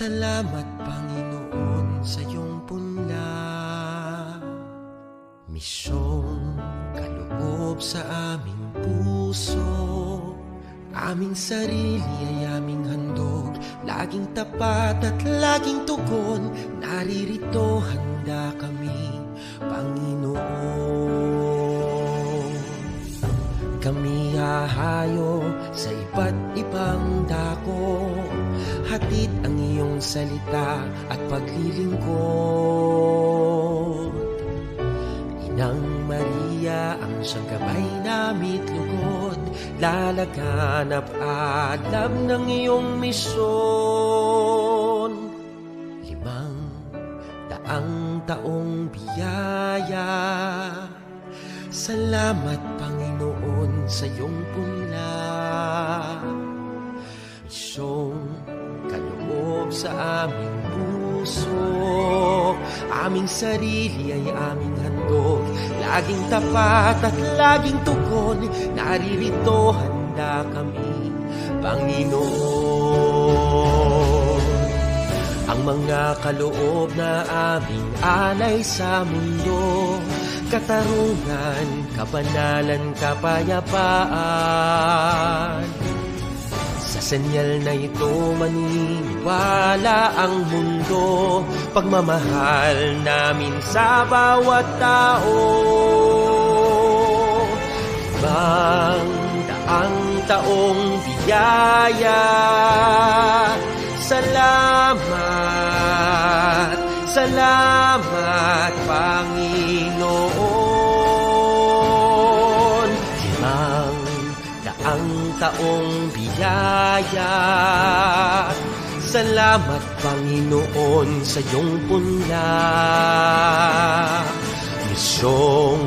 Salamat Panginoon sa iyong punla, misyong kaloob sa aming puso. Aming sarili ay aming handog, laging tapat at laging tugon. Naririto handa kami, Panginoon. Kami hahayo sa iba't ibang dako, hatid ang iyong salita at paglilingkod. Inang Maria ang siyang gabay namit lugod, lalaganap alam ng iyong misyon. 500 taong biyaya, salamat Panginoon sa iyong punla, misyong kaloob sa aming puso. Aming sarili ay aming handog, laging tapat at laging tugon. Naririto handa kami, Panginoon. Ang mga kaloob na aming alay sa mundo, katarungan, kabanalan, kapayapaan. Sa senyal na ito maniniwala ang mundo, pagmamahal namin sa bawat tao. 500 taong biyaya, salamat, salamat Panginoon. 500 taong biyaya, salamat Panginoon sa iyong punla, misyong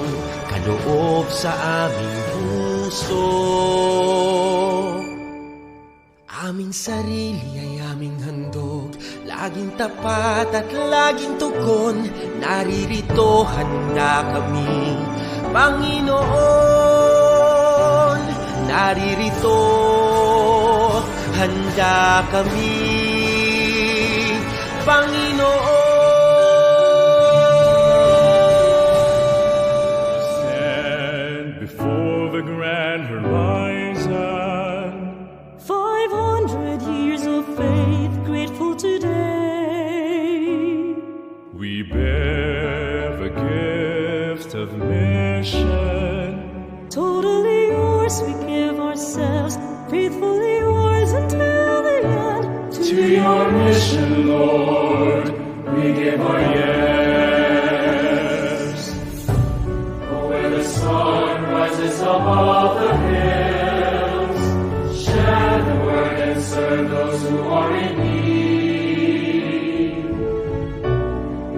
kaloob sa aming puso. Aming sarili ay aming handog, laging tapat at laging tugon. Naririto handa kami, Panginoon. Naririto handa kami, Panginoon. Stand before the grand horizon, 500 years of faith, grateful today. we bear the gift of mission. Totally yours, we give ourselves, faithfully yours until the end. To your mission, Lord, we give our yes. Oh, where the sun rises above the hills, share the word and serve those who are in need.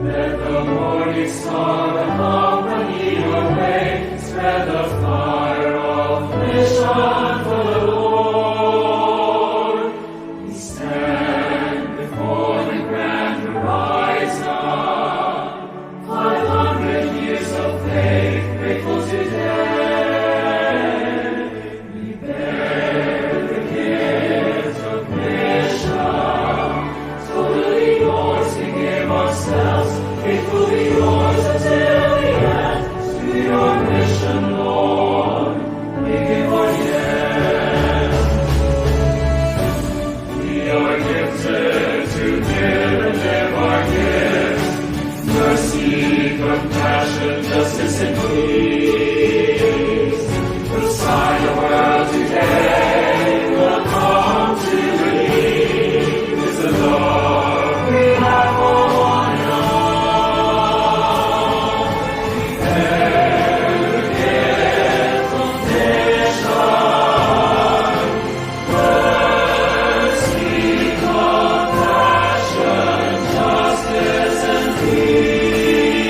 Let the morning star, the harmony your way, spread the fire of mission for the Lord. We stand before the grand horizon, 500 years of faith, grateful today. We bear the gift of mission, totally yours, we give ourselves, faithfully yours until the end. To your mission, Lord, we give our yes. We are gifted to give and live our gifts. Mercy, compassion, justice, and peace. Beside the world today will come to believe is the love we have for one another. We bear the gift of mission. Mercy, compassion, justice, and peace.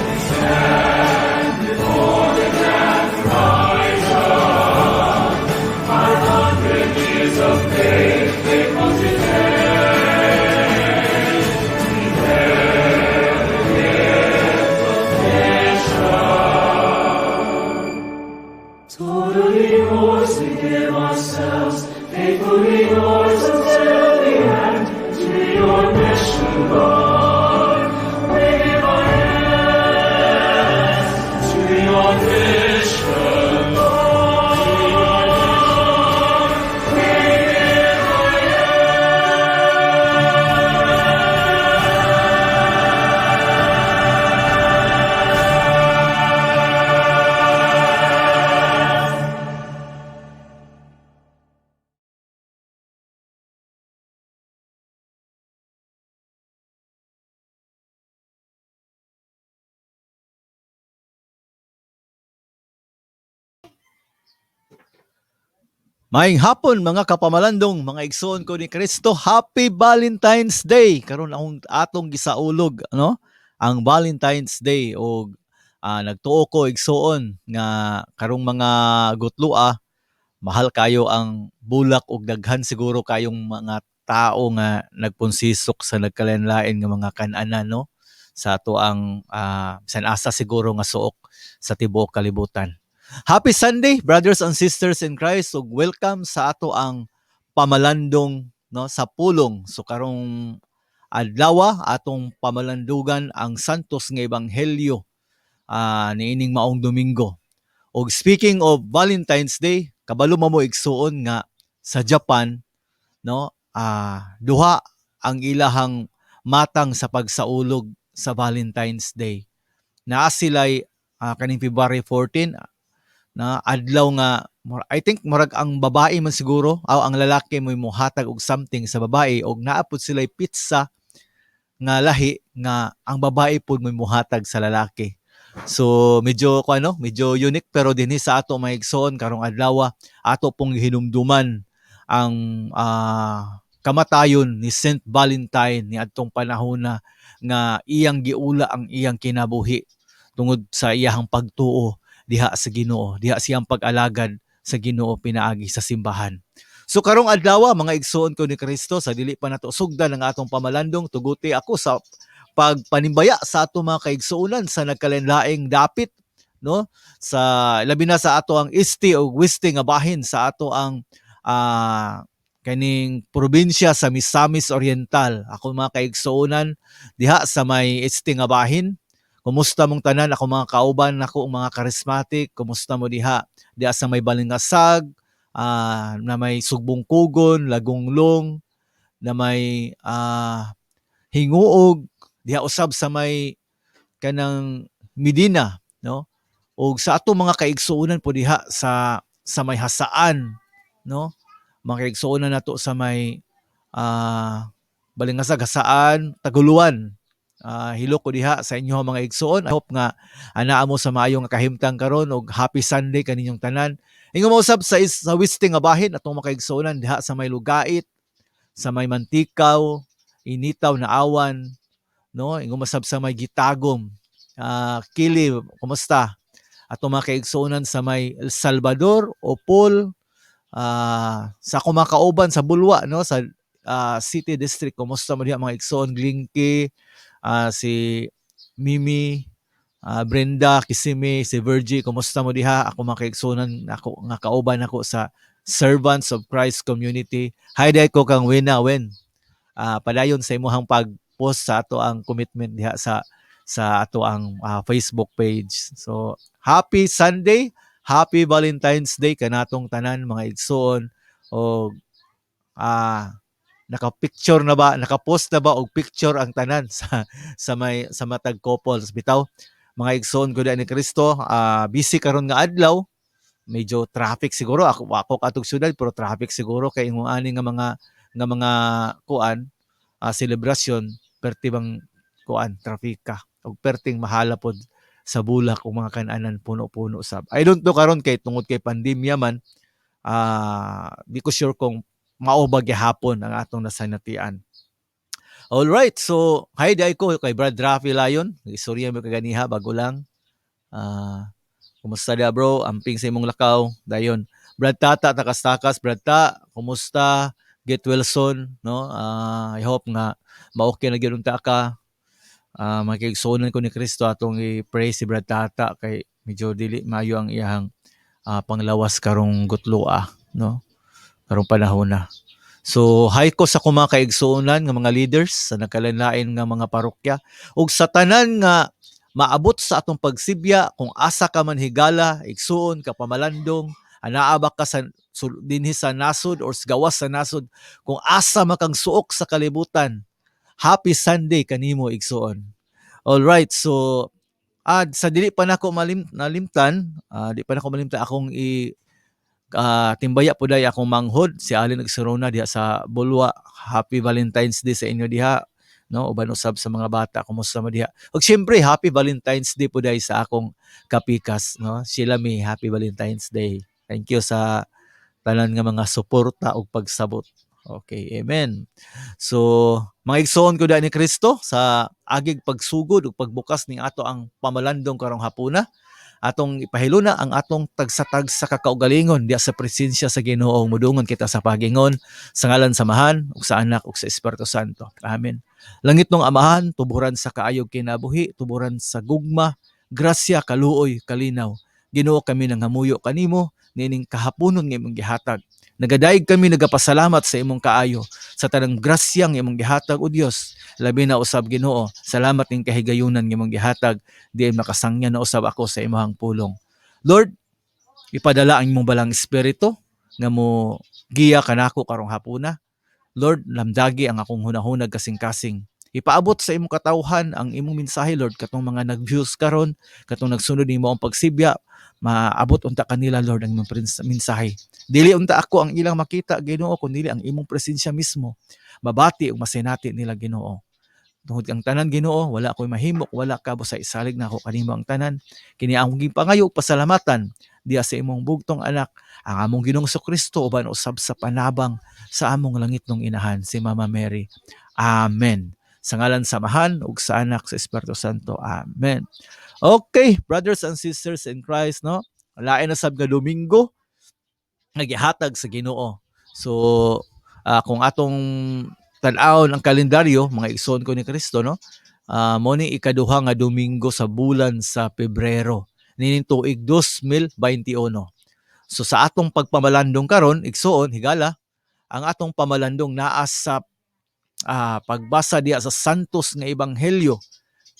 We stand Maayong hapon mga kapamalandong, mga igsoon ko ni Kristo. Happy Valentine's Day. Karon akong atong gisaulog, ano? Ang Valentine's Day o nagtuo ko igsoon nga karong mga gutlua, mahal kayo ang bulak ug daghan siguro kayong mga tao nga nagpunsisok sa nagkalain-lain nga mga kan-anan, no? Sa ato ang sanasa siguro nga suok sa tibuok kalibutan. Happy Sunday, brothers and sisters in Christ, ug welcome sa ato ang pamalandong, no, sa pulong. So karong adlaw atong pamalandugan ang santos nga ebanghelyo niining maong Domingo. Og speaking of Valentine's Day, kabalo mo igsuon nga sa Japan, no, duha ang ilahang matang sa pagsaulog sa Valentine's Day. Naa sila'y kaning February 14 na adlaw nga I think murag ang babae man siguro o ang lalaki mo muhatag og something sa babae og naapod sila'y pizza nga lahi nga ang babae pud mo muhatag sa lalaki. So medyo medyo unique pero dinhi sa ato maigsoon karong adlaw ato pong hinumduman ang kamatayon ni Saint Valentine ni adtong panahon nga iyang giula ang iyang kinabuhi tungod sa iyang pagtuo diha sa Ginoo, diha siyang pag-alagad sa Ginoo pinaagi sa simbahan. So karong adlaw mga igsoon ko ni Kristo, sa dili pa nato sugdan ang atong pamalandong, tuguti ako sa pagpanimbaya sa ato mga kaigsuonan sa nagkalain-laing dapit, no, sa labi na sa ato ang isti o wisti nga bahin sa ato ang kaning probinsya sa Misamis Oriental. Ako mga kaigsuonan diha sa may isti nga bahin. Kumusta mong tanan ako mga kauban nako mga charismatic, kumusta mo diha sa may Balingasag, na may Sugbong Kugon, Lagunglong, na may Hinguog, diha usab sa may kanang Medina, no? O sa ato mga kaigsuonan po diha sa may Hasaan, no? Mga kaigsuonan nato sa may Balingasag, Hasaan, Taguluan. Hilok ko diha sa inyo mga igsoon. I hope nga anaa mo sa maayong kahimtang karon og happy Sunday kaninyong tanan. Ingon mo usab sa wisting nga bahin atong mga igsoonan diha sa may Lugait, sa may Mantikaw, Initaw na Awan, no? Ingon masab sa may Gitagom, Kili, kumusta? Atong mga kaigsuonan sa may El Salvador, Opol, sa kumakauban sa Bulwa, no, sa City District, kumusta mo diha mga igsoon, Glinky, si Mimi, Brenda, Kisime, si Virgie, kumusta mo diha? Ako mga kaigsuonan ako nga kauban ako sa Servants of Christ Community. Hi day ko kang Win. Padayon sa imuhang pag-post sa ato ang commitment diha sa ato ang Facebook page. So, happy Sunday, happy Valentine's Day kanatong tanan mga igsoon o naka-picture na ba, naka-post na ba og picture ang tanan sa matag couples bitaw. Mga igsoon ko ni Kristo, busy karon nga adlaw, medyo traffic siguro ako katong syudad pero traffic siguro kay imong ani nga mga kuan selebrasyon perti bang kuan trafika og perting mahala pod sa bulak o mga kan-anan puno-puno sab. I don't know karon kay tungod kay pandemya man, di ko sure kung mao ba gihapon ang atong nasanatian. All right, so hi day ko kay Brad Rafi Lion. Istorya mo kaganiha bago lang. Kumusta dia bro? Amping sa imong lakaw. Dayon. Brad Tata takas-takas, Brad Ta, kumusta? Get well soon, no? I hope nga ma-okay na gyud ta ka. Makigsuonan ko ni Kristo atong i-pray si Brad Tata kay medyo dili mayo ang iyang panglawas karong gutloa, no? Karong panahon na. So, hi ko sa mga kaigsuonan nga mga leaders sa nagkalain-lain nga mga parokya ug sa tanan nga maabot sa atong pagsibya kung asa ka man higala, igsuon ka pamalandong, anaa ba ka sa dinhi sa nasod or gawas sa nasod, kung asa makang suok sa kalibutan. Happy Sunday kanimo igsuon. All right, so sa dili pa nako nalimtan, di pa nako malimtan akong timbaya po day akong manghod si Alin Nagsurona diha sa Bulwa. Happy Valentine's Day sa inyo diha, no? Uban usab sa mga bata, kumusta mo diha? Ug syempre happy Valentine's Day po day sa akong kapikas, no? Sila mi happy Valentine's Day. Thank you sa tanan nga mga suporta ug pagsabot. Okay, amen. So, mga igsoon ko da ni Kristo sa agig pagsugod ug pagbukas ning ato ang pamalandong karong hapuna, atong ipahiluna ang atong tagsatag sa kakaugalingon diya sa presensya sa Ginoo. Mudungon kita sa pagingon sa ngalan samahan ug sa Anak ug sa Espiritu Santo. Amen. Langit nung Amahan, tuburan sa kaayog kinabuhi, tuburan sa gugma, grasya, kaluoy, kalinaw. Ginoo, kami nanghamuyo kanimo nining kahaponon nga imong gihatag. Nagadaig kami nagapasalamat sa imong kaayo sa tanang grasyang imong gihatag o Dios. Labi na usab Ginoo, salamat ning kahigayunan nga imong gihatag diin makasangyan na usab ako sa imong pulong. Lord, ipadala ang imong balang espiritu nga mo giya kanako karong hapuna. Lord, lamdagi ang akong hunahunag kasing-kasing. Ipaabot sa imong katawhan ang imong mensahe, Lord, katong mga nag-views karon, katong nagsunod nimo ang pagsibya, maabot unta kanila, Lord, ang imong mensahe. Dili unta ako ang ilang makita, Ginoo, kundi ang imong presensya mismo. Mabati ug masinati nila, Ginoo. Tungod kang tanan, Ginoo, wala ko'y mahimok, wala ka sa isalig na ako kanimo ang tanan. Kini ang gipangayo pasalamatan diya sa imong bugtong anak, ang among Ginoong Kristo uban usab sa panabang sa among langit nung inahan, si Mama Mary. Amen. Sa ngalan samahan ug sa Anak sa Espiritu Santo. Amen. Okay, brothers and sisters in Christ, no? Lain na sab nga Domingo nagihatag sa Ginoo. So, kung atong tan-awon ang kalendaryo, mga igsoon ko ni Kristo, no? Mo ni ikaduha nga Domingo sa bulan sa Pebrero nining tuig 2021. So sa atong pagpamalandong karon, igsoon, higala, ang atong pamalandong naa sa pagbasa diya sa Santos nga Ebanghelyo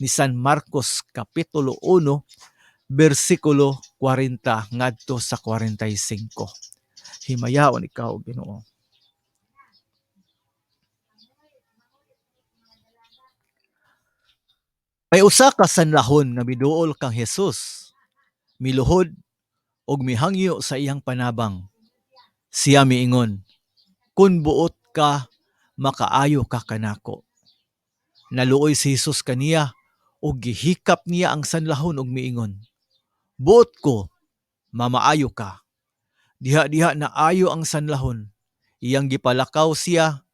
ni San Marcos Kapitulo 1, versikulo 40 ngadto sa 45. Himayaon ikaw, Ginoo. May usa ka sanlahon nga miduol kang Hesus, miluhod og mihangyo sa iyang panabang. Siya miingon, kun buot ka, makaayo ka kanako. Naluoy si Hesus kaniya og gihikap niya ang sanlahon og miingon, buot ko, mamaayo ka. Diha-diha na ayo ang sanlahon. Iyang gipalakaw siya,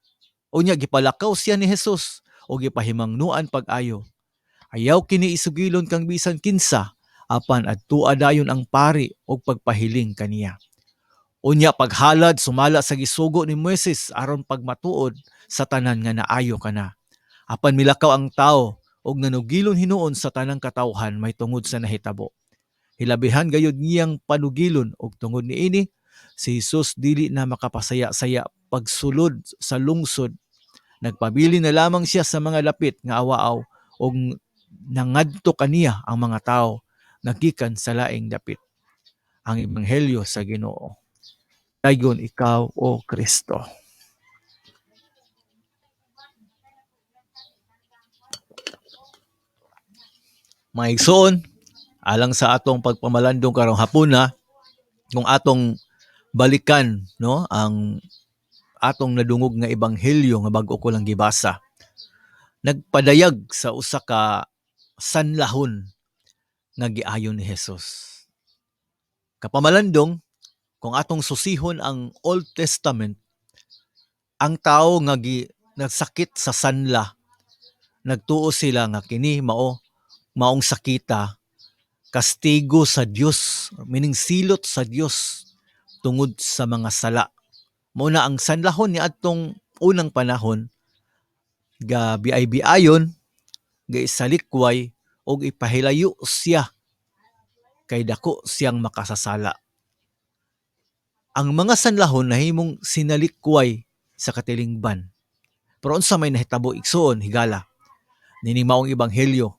gipalakaw siya ni Hesus o gipahimangnuan pag-ayo. Ayaw kini isugilon kang bisan kinsa, apan adtua dayon ang pari og pagpahiling kaniya. Unya paghalad sumala sa gisugo ni Moises aron pagmatuod sa tanan nga naayo kana. Apan milakaw ang tao og nanugilon hinuon sa tanang katawhan may tungod sa nahitabo. Hilabihan gayud niyang panugilon og tungod niini si Hesus dili na makapasaya-saya pagsulod sa lungsod. Nagpabili na lamang siya sa mga lapit nga awaaw og nangadto kaniya ang mga tao nagikan sa laing dapit. Ang Ebanghelyo sa Ginoo. Dayon ikaw, O Kristo. Mga igsoon, alang sa atong pagpamalandong karong hapuna, kung atong balikan, no, ang atong nadungog nga Ebanghelyo nga bag-o ko lang gibasa. Nagpadayag sa usa ka sanlahon nga giayon ni Hesus. Kapamalandong, kung atong susihon ang Old Testament, ang tao nga nagsakit sa sanla, nagtuo sila nga kini maong sakita, kastigo sa Dios, meaning silot sa Dios tungod sa mga sala. Muna ang sanlahon ni atong unang panahon, ga biay-biayon, ga isalikway, o ipahilayo siya kay dako siyang makasasala. Ang mga sanlahon nahimong sinalikway sa katilingban. Pero unsa may nahitabo igsoon, higala, nining maong Ebanghelyo,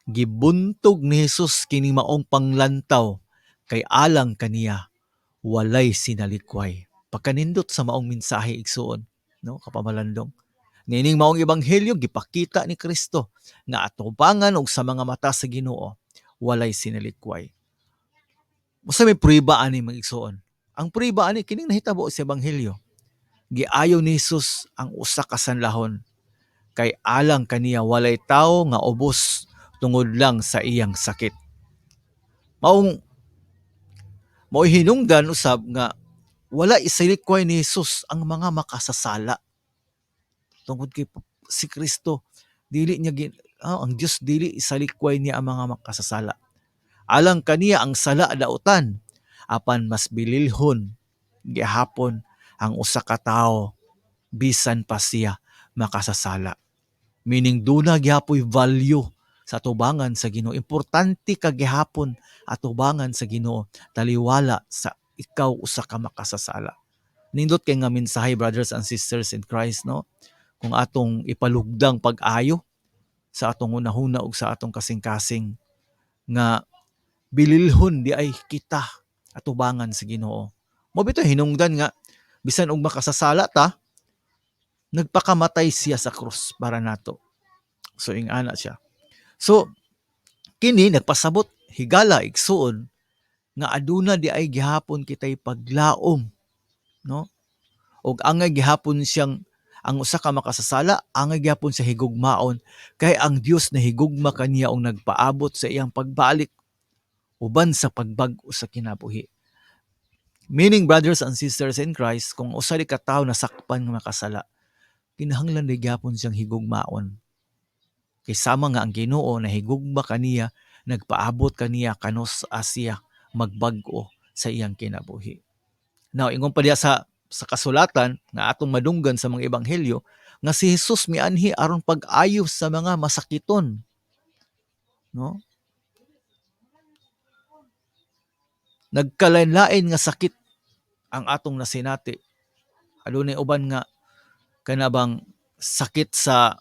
gibuntog ni Hesus kini maong panglantaw kay alang kaniya walay sinalikway. Pagkanindot sa maong mensahe igsoon, no, kapamalandong. Nining maong Ebanghelyo gipakita ni Kristo nga atubangan og sa mga mata sa Ginoo walay sinalikway. Usa may prueba ani mga igsoon. Ang prueba ani kining nahitabo sa Ebanghelyo. Giayo ni Hesus ang usa ka sanlahon kay alang kaniya walay tawo nga ubos tungod lang sa iyang sakit. Mao'y hinungdan usab nga wala isalikway ni Jesus ang mga makasasala. Tungkod kay si Kristo, dili niya ang Dios dili isalikway niya ang mga makasasala. Alang kaniya ang sala dautan, apan mas bililhon gihapon ang usa ka tawo bisan pa siya makasasala. Meaning duna gihapoy value sa atubangan sa Ginoo. Importante ka gihapon atubangan sa Ginoo taliwala sa ikaw usa ka makasasala. Nindot kay nga mensahe, brothers and sisters in Christ, no? Kung atong ipalugdang pag-ayo sa atong hunahuna ug sa atong kasing-kasing nga bililhon di ay kita atubangan sa Ginoo. Mo bitaw hinungdan nga bisan og makasasala ta, nagpakamatay siya sa krus para nato. So ingana siya. So kini nagpasabot higala igsuon nga aduna di ay gihapon kitay paglaom, no? Og angay gihapon siyang ang usa ka makasasala, angay gihapon sa higugmaon kay ang Dios na higugma kaniya og nagpaabot sa iyang pagbalik uban sa pagbag-o sa kinabuhi. Meaning, brothers and sisters in Christ, kung usa ka tawo nasakpan nga makasala, kinahanglan di gyapon siyang higugmaon. Kay sama nga ang Ginoo na higugma kaniya, nagpaabot kaniya kanos Asya magbag-o sa iyang kinabuhi. Now, ingon pa diya sa kasulatan nga atong madunggan sa mga ebanghelyo nga si Jesus mianhi aron pag-ayo sa mga masakiton, no? Nagkalain-lain nga sakit ang atong nasinati. Adunay uban nga kanabang sakit sa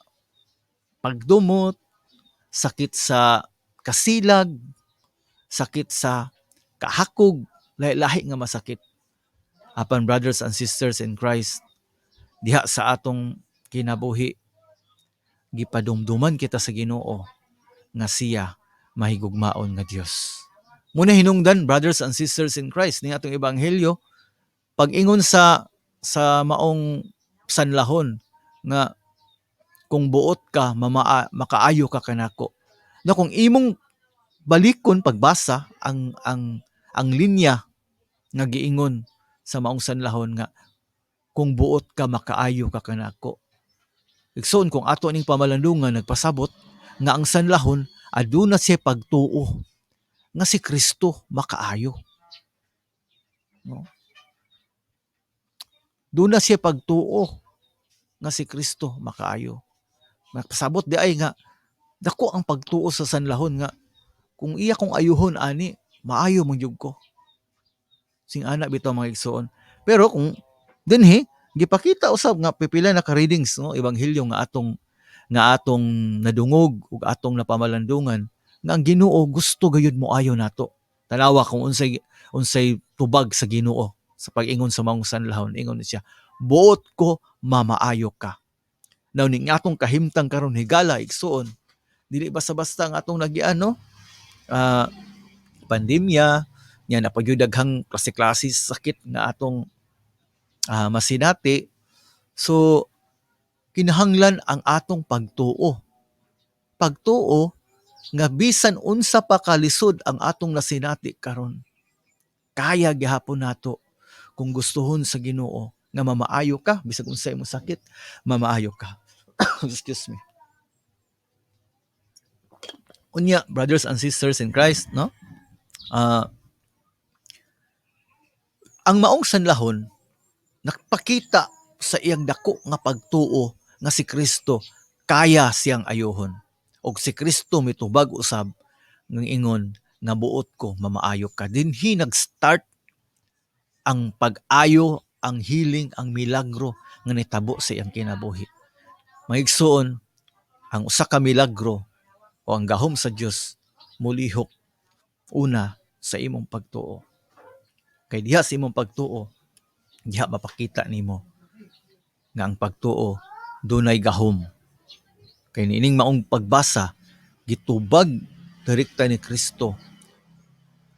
pagdumot, sakit sa kasilag, sakit sa kahakog, lahi-lahi nga masakit. Apan brothers and sisters in Christ, diha sa atong kinabuhi, gipadumduman kita sa Ginoo nga siya mahigugmaon nga Dios. Muna hinungdan, brothers and sisters in Christ, ning atong ebanghelyo, pag-ingon sa maong sanlahon nga kung buot ka, makaayo ka kanako. Na kung imong balikon pagbasa ang linya nga giingon sa maong sanlahon nga kung buot ka, makaayo ka kanako. Igsoon kung ato ning pamalandungan nagpasabot nga ang sanlahon aduna siya pagtuo nga si Kristo makaayo. No? Duna siya pagtuo nga si Kristo makaayo. Nagpasabot di ay nga dako ang pagtuo sa sanlahon nga kung iya kong ayuhon ani maayo mong jud ko. Sing ana bitaw mga igsoon. Pero kung dinhi gipakita usab nga pipila na ka readings, no, ebanghelyo nga atong nadungog ug atong napamalandungan nga ang Ginoo gusto gayud mo ayo nato. Tanawa kung unsay tubag sa Ginoo sa pag-ingon sa maong sanlahon, ingon siya, buot ko mamaayo ka. Now ning atong kahimtang karon higala igsuon, dili basta-basta ang atong nagian, no? Pandemya, nya napagyudaghang klase-klase sakit nga atong masinati. So kinahanglan ang atong pagtuo. Pagtuo nga bisan unsa pa kalisod ang atong nasinati karon, kaya gihapon nato kung gustuhon sa Ginoo nga mamaayo ka bisag unsay imong sakit, mamaayo ka. Excuse me. Unya, brothers and sisters in Christ, no? Ang maong sanlahon nakpakita sa iyang dako nga pagtuo nga si Kristo kaya siyang ayohon. Og si Kristo mitubag usab ng ingon nga buot ko mamaayo ka. Dinhi nag-start ang pag-ayo, ang healing, ang milagro nga nitabo sa iyang kinabuhi. Maigsuon, ang usa ka milagro o ang gahom sa Dios mulihok una sa imong pagtuo. Kay diha sa imong pagtuo, diha mapakita nimo nga ang pagtuo dunay gahom. Kay niining maong pagbasa gitubag direkta ni Kristo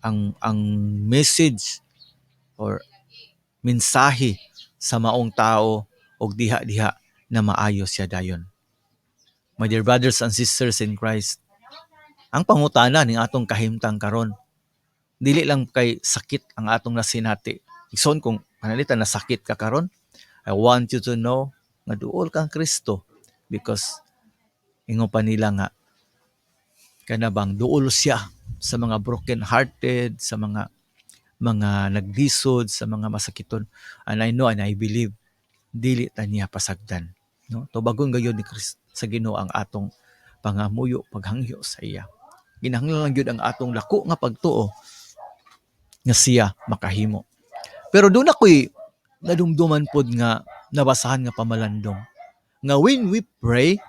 ang message or mensahe sa maong tao og diha-diha na maayo siya dayon. My dear brothers and sisters in Christ, ang pangutana ning atong kahimtang karon, dili lang kay sakit ang atong nasinati. Igsoon kung panalita nasakit ka karon, I want you to know nga duol kang Kristo because ingon pa nila nga kanabang duol siya sa mga broken hearted, sa mga naglisod, sa mga masakiton. And I know and I believe dili ta niya pasagdan, no? Tubagon gayud ni Kristo sa Ginoo ang atong pangamuyo, paghangyo sa iya. Ginahanglan lang gyud ang atong dako nga pagtuo nga siya makahimo. Pero doon ako'y nadumduman pod nga nabasahan nga pamalandong nga when we pray,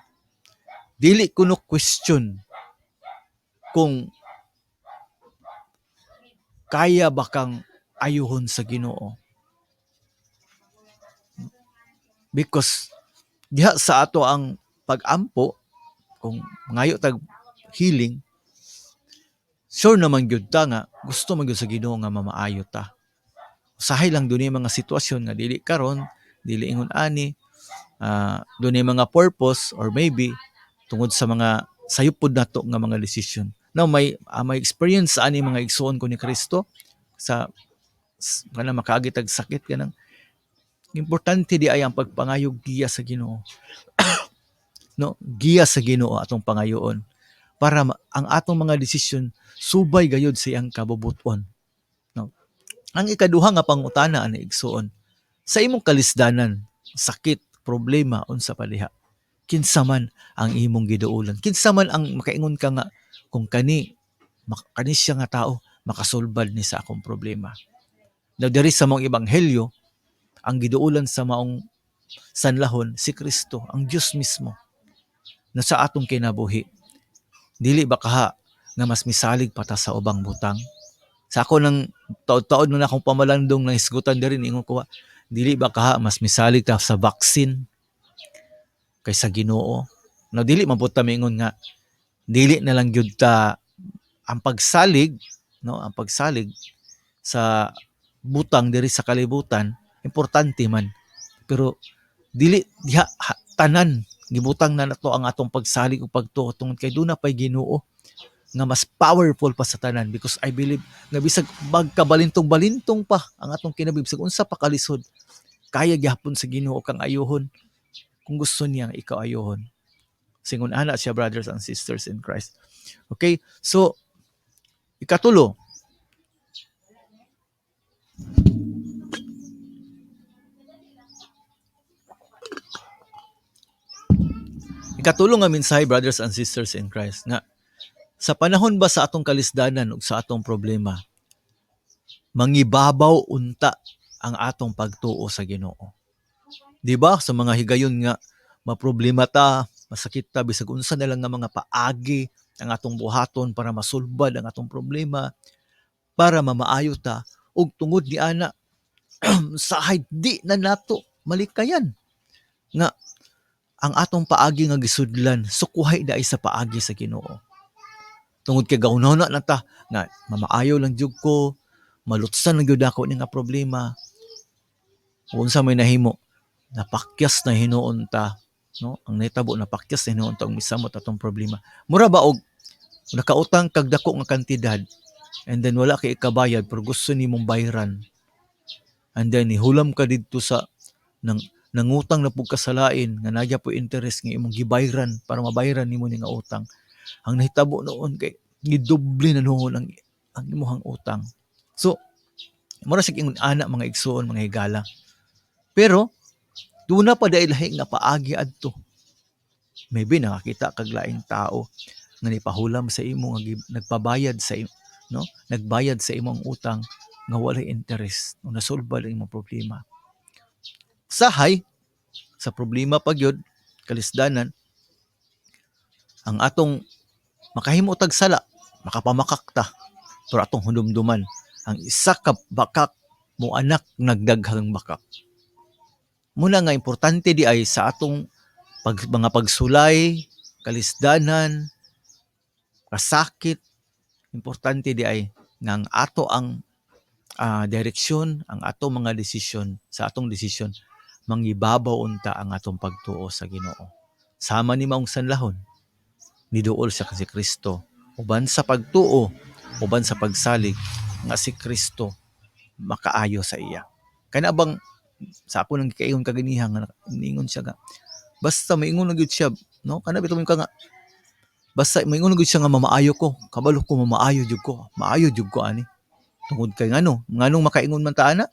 dili kuno question kung kaya ba kang ayuhon sa Ginoo. Because diha sa ato ang pag-ampo, kung ngayo tag healing, sure naman gyud ta nga gusto man gyud sa Ginoo nga mamaayo ta. Usahay lang dunay mga sitwasyon nga dili karon, dili ingon ani, dunay mga purpose or maybe tungod sa mga sayupod nato nga mga desisyon. Now may experience sa ani mga igsoon ko ni Kristo sa kana makaagi tag sakit kanang importante di ay ang pagpangayog giya sa Ginoo. No, giya sa Ginoo atong pangayoon para ang atong mga desisyon subay gayud sa iyang kabubuton. No. Ang ikaduha nga pangutana ani igsoon, sa imong kalisdanan, sakit, problema unsa pa diha, kinsa man ang imong giduulan, kinsa man ang makaingon ka nga kung kani siya nga tao makasulbad ni sa akong problema. Now diri sa mong ebanghelyo, ang giduulan sa maong sanlahon si Kristo, ang Dios mismo na sa atong kinabuhi. Dili ba kaha nga mas misalig pa ta sa ubang butang? Sa ako nang taod-taod na akong pamalandong na hisgutan diri ingon ko, dili ba kaha mas misalig ta sa vaccine kaysa Ginoo? No, dili man pud ta mingon nga dili na lang gyud ta ang pagsalig, no, ang pagsalig sa butang diri sa kalibutan importante man, pero dili diha tanan gibutang na nato ang atong pagsalig ug pagtuo tungod kay duna pay Ginoo nga mas powerful pa sa tanan, because I believe nga bisag magkabalintong-balintong pa ang atong kinabuhi, bisag unsa pa kalisod, kaya gyapon sa Ginoo kang ayuhon kung gusto niya ikaw ayuhon. Singon ana siya, brothers and sisters in Christ. Okay? So ikatulo, ikatulong nga mensahe, brothers and sisters in Christ, nga sa panahon ba sa atong kalisdanan ug sa atong problema, mangibabaw unta ang atong pagtuo sa Ginoo. Di ba? Sa mga higayon nga maproblema ta, masakit ta, bisag unsa na lang nga mga paagi ang atong buhaton para masulbad ang atong problema, para mamaayo ta, ug tungod ni ana sahay di na nato malikayan nga ang atong paagi nga gisudlan sukuhay dai sa paagi sa Ginoo. Tungod kay gaunana na ta nga mamaayo lang jud ko, malutsan lang jud ako ni nga problema. Unsa may nahimo, napakyas na hinuon ta, no? Ang nahitabo napakyas na hinuon ta ang misamot atong problema. Mura ba og nakautang kag dako nga kantidad and then wala kay ikabayad pero gusto nimong bayaran. And then ihulam ka didto sa nangutang na pug kasalain nga nadya po interest nga imong gibayran para mabayaran nimo ni nga utang. Ang nahitabo noon kay gidoble na noon ang imong utang. So mura sig ingon ana mga igsoon, mga higala. Pero duna pa dai lahi nga paagi adto. Maybe nakakita kag laing tao nga nipahulam sa imo nga nagpabayad sa imo, no? Nagbayad sa imong utang nga walay interest, o nasolba ang imong problema. Sahay sa problema pa gyud kalisdanan, ang atong makahimo tag sala, makapamakak ta, pero atong hundumduman ang isa ka bakak mo anak nagdaghang bakak. Muna nga importante di ay sa atong mga pagsulay, kalisdanan, kasakit, importante di ay nga ang ato ang direksyon, ang ato mga desisyon, sa atong desisyon mangibabaw unta ang atong pagtuo sa Ginoo. Sama ni maong sanlahon, niduol siya kasi Kristo, uban sa pagtuo, uban sa pagsalig nga si Kristo makaayo sa iya. Kana bang sa ako nang gikaingon kaganihan nga niingon siya nga basta maingon na gyud siya, no? Kana bitaw ka nga basta maingon na gyud siya nga mamaayo ko. Kabalo ko mamaayo jud ko. Maayo jud ko ani. Tungod kay ngano, nganong makaingon man ta ana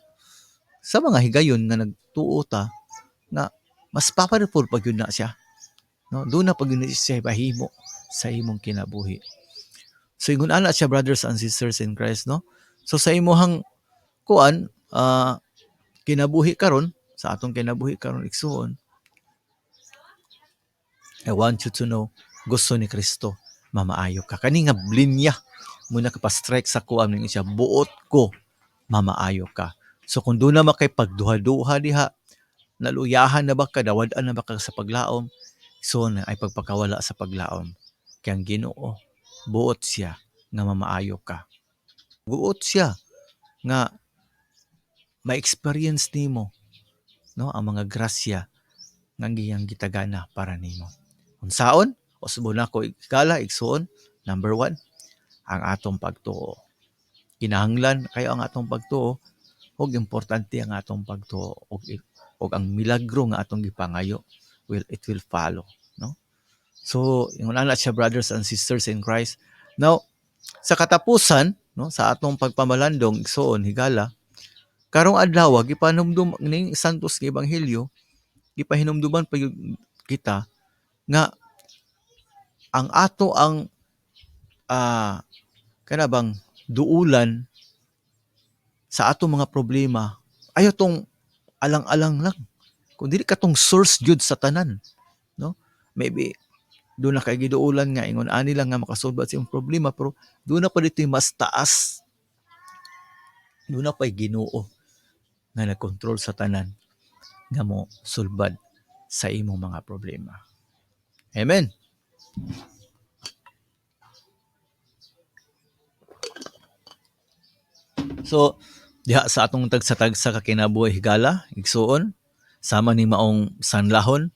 sa mga higayon nga nagtuo ta nga mas powerful pag yun na siya. No? Doon na pag yun na siya bahimo sa imong kinabuhi. So ingon ana siya brothers and sisters in Christ, no? So sa imong kuan kinabuhi karon, sa atong kinabuhi karon igsuon, I want you to know, gusto ni Kristo mamaayo ka. Kani nga blinya muna ka-strike sa kuan ning siya, buot ko mamaayo ka. So kung doon na makay pagduha-duha diha, naluyahan na ba ka, dawad-an na ba ka sa paglaom, so na ay pagpakawala sa paglaom. Kaya ang Ginoo, buot siya nga mamaayo ka. Buot siya nga ma-experience nimo, no, ang mga grasya nga giyang gitagana para nimo. Unsaon? Usbo na ko ikala igsuon, number 1, ang atong pagtuo. Kinahanglan kayo ang atong pagtuo, ug importante ang atong pagtuo, ug ang milagro nga atong gipangayo, it will follow, no? So, ingon ana siya brothers and sisters in Christ. Now, sa katapusan, no, sa atong pagpamalandong igsuon higala, karong adlaw gipanumdum ning santos nga ebanghelyo, gipahinumduman pa kita nga ang ato ang kana bang duulan sa ato mga problema ayo tong alang-alang lang, kung dili ka tong source jud sa tanan, no? Maybe doon na kay giduulan nga ingon ani lang nga makasolve sa imong problema, pero doon na pa dito mas taas, doon na pa'y Ginoo nga nagkontrol sa tanan nga mo sulbad sa imong mga problema. Amen. So, diha sa atong tagsa-tagsa ka kinabuhi higala, igsuon, sama ni maong sanlahon,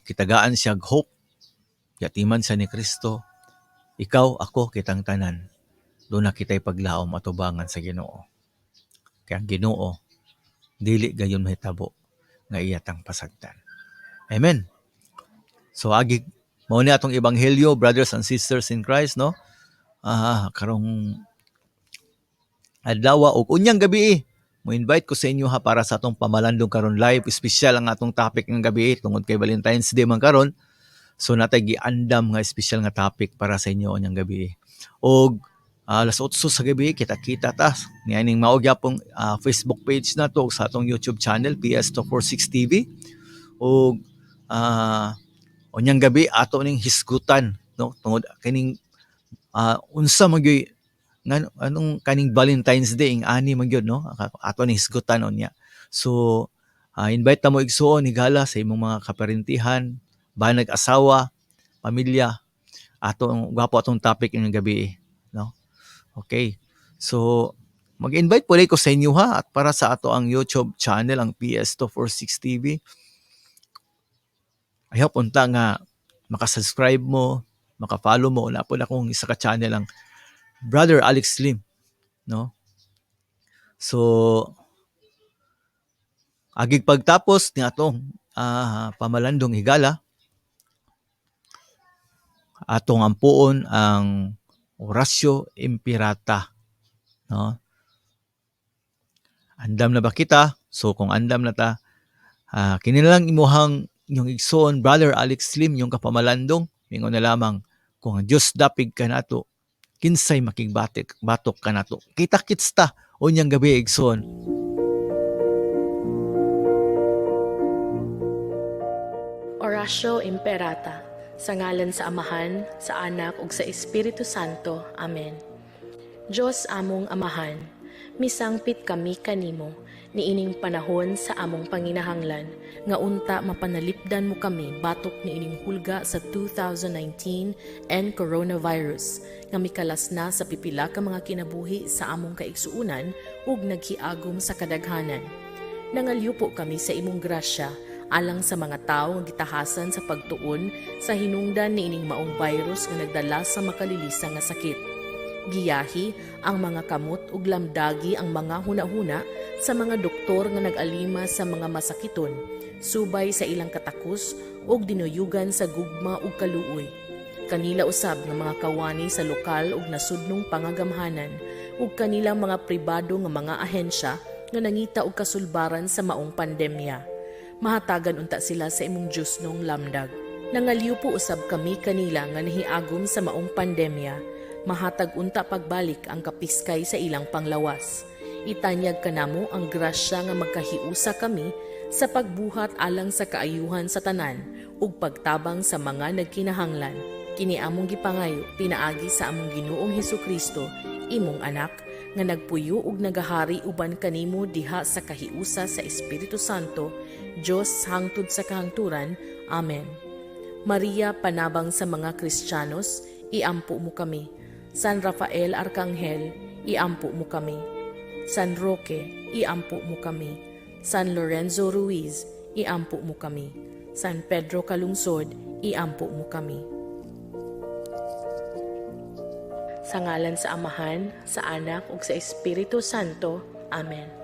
kitagaan siya hope, yatiman siya ni Kristo, ikaw, ako, kitang tanan, doon na kita'y paglaom atubangan sa Ginoo. Kaya ang Ginoo, dili gayon mahitabo nga iyatang pasagdan. Amen. So, mao ni atong ebanghelyo, brothers and sisters in Christ, no? Karong adlaw o unyang gabi, mo invite ko sa inyo ha para sa atong pamalandong karon live. Espesyal ang atong topic ng gabi tungod kay Valentine's Day man karon. So natay giandam nga espesyal nga topic para sa inyo unyang gabi. Og alas 8 sa gabi kita-kita ta nianing mao gyapon Facebook page nato sa atong YouTube channel PS246 TV. Og unyang gabi ato ning hisgutan, no, tungod kining unsa magyoy anong kaning Valentine's Day ing ani man gyud, no, ato ni hisgutan unya. So invite ta mo igsuon higala sa imong mga kaparentihan, banag asawa, pamilya, gwapo atong topic ngayong gabi, no. Okay, so mag-invite po ko sa inyo ha, at para sa ato ang YouTube channel ang PS246 TV. I hope unta nga makasubscribe mo, maka-follow mo na po na kung isa ka channel ang Brother Alex Lim, no? So, agig pagtapos ni atong pamalandong higala, atong ampuon ang Orasyo Imperata, no? Andam na ba kita? So, kung andam na ta, kinilang imuhang yung igsoon, Brother Alex Lim, yung kapamalandong, mingon na lamang, kung ang Diyos dapig ka nato, kinsay makigbatok ka nato. Kita-kits ta, unyang gabi igsoon. Orasyo Imperata, sa ngalan sa Amahan, sa Anak, ug sa Espiritu Santo. Amen. Diyos among Amahan, misangpit kami kanimo, niining panahon sa among panginahanglan, nga unta mapanalipdan mo kami batok niining hulga sa 2019 and coronavirus, nga mikalas na sa pipila ka mga kinabuhi sa among kaigsuunan ug naghiagom sa kadaghanan. Nangalyupo kami sa imong grasya, alang sa mga tao nga gitahasan sa pagtuon sa hinungdan niining maong virus nga nagdala sa makalilisa nga sakit. Giyahi ang mga kamot ug lamdagi ang mga hunahuna sa mga doktor nga nag-alima sa mga masakiton, subay sa ilang katakos ug dinuyugan sa gugma ug kaluoy. Kanila usab nga mga kawani sa lokal ug nasudnong pangagamhanan ug kanilang mga pribado nga mga ahensya nga nangita og kasulbaran sa maong pandemya. Mahatagan unta sila sa imong Dios nung lamdag. Nangaliw po usab kami kanila nga nahiagom sa maong pandemya. Mahatag unta pagbalik ang kapiskay sa ilang panglawas. Itanyag kanamo ang grasya nga magkahiusa kami sa pagbuhat alang sa kaayuhan sa tanan ug pagtabang sa mga nagkinahanglan. Kini among gipangayo pinaagi sa among Ginoong Hesukristo, imong anak nga nagpuyo ug nagahari uban kanimo diha sa kahiusa sa Espiritu Santo, Dios hangtod sa kahangturan. Amen. Maria, panabang sa mga Kristiyanos, iampo mo kami. San Rafael Arcangel, iampo mo kami. San Roque, iampo mo kami. San Lorenzo Ruiz, iampo mo kami. San Pedro Calungsod, iampo mo kami. Sa ngalan sa Amahan, sa Anak ug sa Espiritu Santo. Amen.